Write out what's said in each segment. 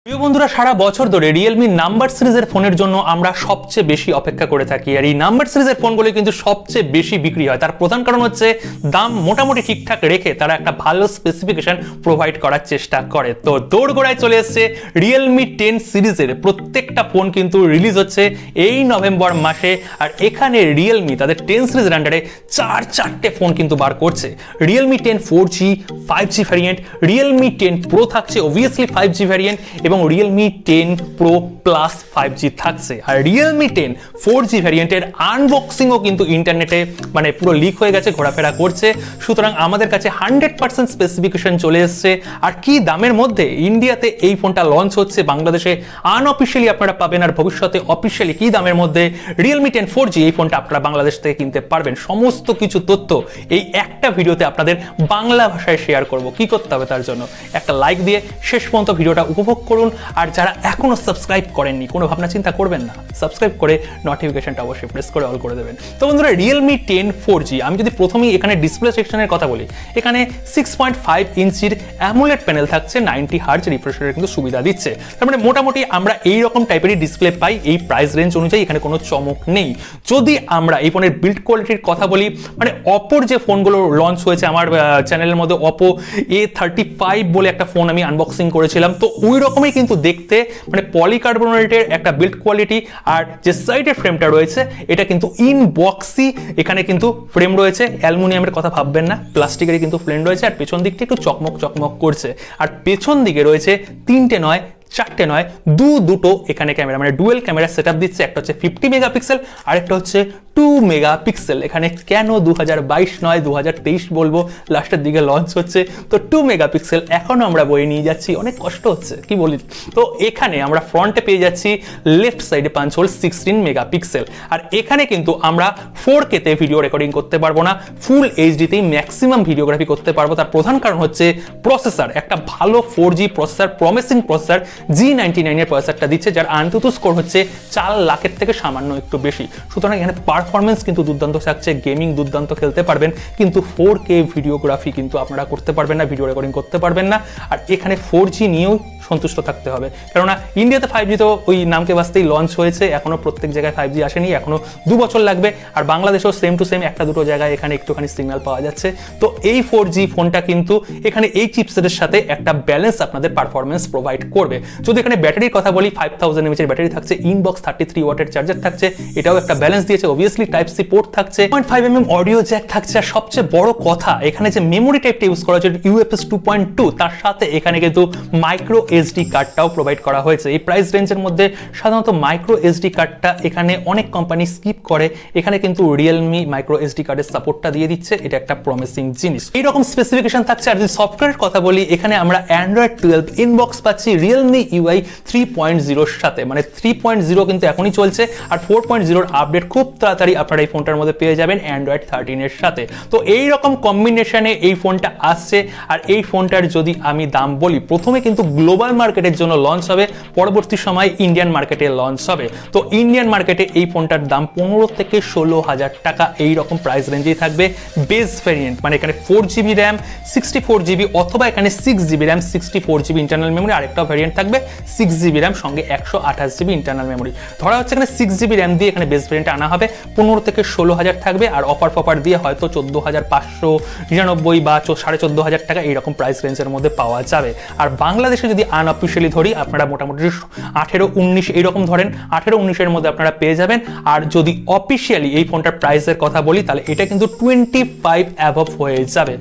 প্রিয় বন্ধুরা, সারা বছর ধরে রিয়েলমি নাম্বার সিরিজের ফোনের জন্য আমরা সবচেয়ে বেশি অপেক্ষা করে থাকি। আর এই নাম্বার সিরিজের ফোনগুলো কিন্তু সবচেয়ে বেশি বিক্রি হয়। তার প্রধান কারণ হচ্ছে দাম মোটামুটি ঠিকঠাক রেখে তারা একটা ভালো স্পেসিফিকেশন প্রোভাইড করার চেষ্টা করে। তো দৌড়গোড়ায় চলে এসছে রিয়েলমি 10 সিরিজের প্রত্যেকটা ফোন কিন্তু রিলিজ হচ্ছে এই নভেম্বর মাসে। আর এখানে রিয়েলমি তাদের 10 সিরিজের আন্ডারে চারটে ফোন কিন্তু বার করছে। Realme 10 4G 5G variant, Realme 10 pro থাকছে অবভিয়াসলি 5G ভ্যারিয়েন্ট, এবং রিয়েলমি 10 প্রো প্লাস 5G থাকছে। আর রিয়েলমি 10 4G ভ্যারিয়েন্টের আনবক্সিংও কিন্তু ইন্টারনেটে পুরো লিক হয়ে গেছে, ঘোরাফেরা করছে। সুতরাং আমাদের কাছে 100% স্পেসিফিকেশন চলে এসছে। আর কি দামের মধ্যে ইন্ডিয়াতে এই ফোনটা লঞ্চ হচ্ছে, বাংলাদেশে আনঅফিশিয়ালি আপনারা পাবেন, আর ভবিষ্যতে অফিশিয়ালি কি দামের মধ্যে রিয়েলমি 10 4G এই ফোনটা আপনারা বাংলাদেশ থেকে কিনতে পারবেন, সমস্ত কিছু তথ্য এই একটা ভিডিওতে আপনাদের বাংলা ভাষায় শেয়ার করব। কি করতে হবে তার জন্য একটা লাইক দিয়ে শেষ পর্যন্ত ভিডিওটা উপভোগ করুন। আর যারা এখনো সাবস্ক্রাইব করেননি, কোনো ভাবনা চিন্তা করবেন না, সাবস্ক্রাইব করে নোটিফিকেশনটা অবশ্যই প্রেস করে অল করে দেবেন। তো বন্ধুরা, রিয়েলমি 10 4G আমি যদি প্রথমেই এখানে ডিসপ্লে সেকশনের কথা বলি, এখানে 6.5 ইঞ্চির অ্যামোলেড প্যানেল থাকছে, 90 হার্জ রিফ্রেশ রেটের কিন্তু সুবিধা দিচ্ছে। তার মানে মোটামুটি আমরা এই রকম টাইপেরই ডিসপ্লে পাই এই প্রাইস রেঞ্জ অনুযায়ী, এখানে কোনো চমক নেই। যদি আমরা এই ফোনের বিল্ড কোয়ালিটির কথা বলি, অপোর যে ফোনগুলো লঞ্চ হয়েছে আমার চ্যানেলের মধ্যে, অপো A35 বলে একটা ফোন আমি আনবক্সিং করেছিলাম, তো ওই রকমই কিন্তু দেখতে পলিকার্বনেটের একটা বিল্ড কোয়ালিটি। আর যে সাইডের ফ্রেমটা রয়েছে এটা কিন্তু ইনবক্সি, এখানে কিন্তু ফ্রেম রয়েছে, অ্যালুমিনিয়ামের কথা ভাববেন না, প্লাস্টিকেরই কিন্তু ফ্রেম রয়েছে। আর পেছন দিকটা একটু চকমক করছে। আর পেছন দিকে রয়েছে তিনটে নয়, চারটে নয়, দুটো এখানে ক্যামেরা, ডুয়েল ক্যামেরা সেটআপ দিচ্ছে। একটা হচ্ছে 50 মেগাপিক্সেল আর একটা হচ্ছে 2 মেগাপিক্সেল। এখানে কেন 2022 নয় 2023 বলবো, লাস্টের দিকে লঞ্চ হচ্ছে, তো 2 মেগাপিক্সেল এখনো আমরা বয়ে নিয়ে যাচ্ছি, অনেক কষ্ট হচ্ছে কি বলি। তো এখানে আমরা ফ্রন্টে পেয়ে যাচ্ছি লেফট সাইডে পাঞ্চ হোল 16 মেগাপিক্সেল। আর এখানে কিন্তু আমরা 4K তে ভিডিও রেকর্ডিং করতে পারবো না, ফুল এইচডিতেই ম্যাক্সিমাম ভিডিওগ্রাফি করতে পারবো। তার প্রধান কারণ হচ্ছে প্রসেসর, একটা ভালো 4G processor, promising processor G99 এর প্রসেসরটা দিচ্ছে, যার আনতুতু স্কোর হচ্ছে 4 লাখের থেকে সামান্য একটু বেশি। সুতরাং এখানে পারফরমেন্স কিন্তু দুর্দান্ত থাকছে, গেমিং দুর্দান্ত খেলতে পারবেন, কিন্তু 4K ভিডিওগ্রাফি কিন্তু আপনারা করতে পারবেন না, ভিডিও রেকর্ডিং করতে পারবেন না। আর এখানে 4G নিয়েও সন্তুষ্ট থাকতে হবে, কেননা ইন্ডিয়াতে 5G তো ওই নামকে বাঁচতেই লঞ্চ হয়েছে, এখনো প্রত্যেক জায়গায় 5G আসেনি, এখনো 2 বছর লাগবে। আর বাংলাদেশেও সেম টু সেম একটা দুটো জায়গায় এখানে একটুখানি সিগন্যাল পাওয়া যাচ্ছে। তো এই 4G ফোনটা কিন্তু এখানে এই চিপসেটের সাথে একটা ব্যালেন্স আপনাদের পারফরমেন্স প্রোভাইড করবে। যদি এখানে ব্যাটারির কথা বলি, 5000 mAh এর ব্যাটারি থাকছে, ইনবক্স 33 ওয়াটের চার্জার থাকছে, এটাও একটা ব্যালেন্স দিয়েছে। অবভিয়াসলি টাইপ সি পোর্ট থাকছে, 0.5mm অডিও জ্যাক থাকছে। আর সবচেয়ে বড় কথা, এখানে যে মেমোরি টাইপটা ইউজ করা হচ্ছে UFS 2.2, তার সাথে এখানে কিন্তু মাইক্রো এসডি কার্ডটাও প্রোভাইড করা হয়েছে। এই প্রাইস রেঞ্জের মধ্যে সাধারণত মাইক্রো এসডি কার্ডটা এখানে অনেক কোম্পানি স্কিপ করে, এখানে কিন্তু রিয়েলমি মাইক্রো এসডি কার্ডের সাপোর্টটা দিয়ে দিচ্ছে, এটা একটা প্রমিসিং জিনিস। এইরকম স্পেসিফিকেশন থাকছে। আর যদি সফটওয়্যারের কথা বলি, এখানে আমরা অ্যান্ড্রয়েড 12 ইনবক্স পাচ্ছি রিয়েলমি UI 3.0 এর সাথে, 3.0 কিন্তু এখনই চলছে। আর 4.0 এর আপডেট খুব তাড়াতাড়ি আপনারা এই ফোনটার মধ্যে পেয়ে যাবেন অ্যান্ড্রয়েড 13 এর সাথে। তো এই রকম কম্বিনেশনে এই ফোনটা আসছে। আর এই ফোনটার যদি আমি দাম বলি, প্রথমে কিন্তু গ্লোবাল মার্কেটের জন্য লঞ্চ হবে, পরবর্তী সময় ইন্ডিয়ান মার্কেটে লঞ্চ হবে। তো ইন্ডিয়ান মার্কেটে এই ফোনটার দাম 15 থেকে 16,000 টাকা, এই রকম প্রাইস রেঞ্জেই থাকবে। বেস ভ্যারিয়েন্ট এখানে 4GB র্যাম 64GB, অথবা এখানে 6GB RAM 64GB internal memory, আরেকটা ভ্যারিয়েন্ট থাকবে 6GB র্যাম সঙ্গে 128GB ইন্টারনাল মেমোরি। ধরা হচ্ছে এখানে 6GB র্যাম দিয়ে এখানে বেস ভ্যারিয়েন্ট আনা হবে, 15 থেকে 16,000 থাকবে। আর অফার দিয়ে হয়তো 14,599 বা 14,500 টাকা এইরকম প্রাইস রেঞ্জের মধ্যে পাওয়া যাবে। আর বাংলাদেশে যদি আনঅফিশিয়ালি ধরি, আপনারা মোটামুটি 18-19 এইরকম ধরেন, 18-19 মধ্যে আপনারা পেয়ে যাবেন। আর যদি অফিশিয়ালি এই ফোনটার প্রাইসের কথা বলি, তাহলে এটা কিন্তু 25 অ্যাবভ হয়ে যাবে,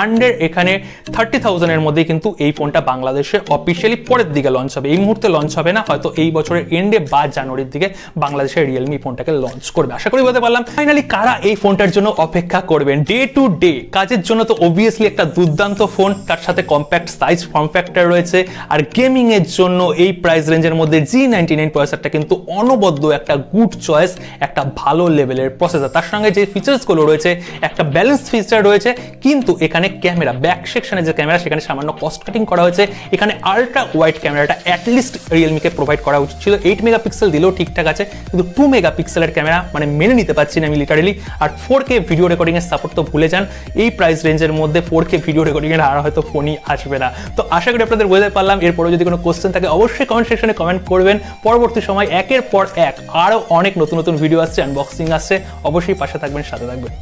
আন্ডার এখানে 30,000 এর মধ্যে কিন্তু এই ফোনটা বাংলাদেশে অফিশিয়ালি পরের দিকে লঞ্চ হবে। এই মুহূর্তে লঞ্চ হবে না, হয়তো এই বছরের এন্ডে বা জানুয়ারির দিকে বাংলাদেশের রিয়েলমি ফোনটাকে লঞ্চ করবে, আশা করি বলতে পারলাম। ফাইনালি কারা এই ফোনটার জন্য অপেক্ষা করবেন? ডে টু ডে কাজের জন্য তো অবভিয়াসলি একটা দুর্দান্ত ফোন, তার সাথে কম্প্যাক্ট সাইজ ফর্ম ফ্যাক্টর রয়েছে। আর গেমিং এর জন্য এই প্রাইস রেঞ্জের মধ্যে G99 প্রসেসরটা কিন্তু অনবদ্য একটা গুড চয়েস, একটা ভালো লেভেলের প্রসেসর। তার সঙ্গে যে ফিচার্সগুলো রয়েছে, একটা ব্যালেন্স ফিচার রয়েছে, কিন্তু এখানে ক্যামেরা ব্যাক সেকশনে যে ক্যামেরা, সেখানে সামান্য কস্ট কাটিং করা হয়েছে। এখানে আল্ট্রা ওয়াইড ক্যামেরা ক্যামেরাটা অ্যাটলিস্ট রিয়েলমিকে প্রোভাইড করা উচিত ছিল। 8 মেগাপিক্সেল দিলেও ঠিকঠাক আছে, কিন্তু 2 মেগাপিক্সেলের ক্যামেরা মানে মেনে নিতে পারছি না আমি লিটারেলি। আর 4K ভিডিও রেকর্ডিংয়ের সাপোর্ট তো ভুলে যান, এই প্রাইস রেঞ্জের মধ্যে 4K ভিডিও রেকর্ডিংয়ের আর হয়তো ফোনই আসবে না। তো আশা করি আপনাদের বোঝাতে পারলাম। এরপরে যদি কোনো কোশ্চেন থাকে অবশ্যই কমেন্ট সেকশনে কমেন্ট করবেন। পরবর্তী সময় একের পর এক আরও অনেক নতুন নতুন ভিডিও আসছে, আনবক্সিং আসছে, অবশ্যই পাশে থাকবেন, সাথে থাকবেন।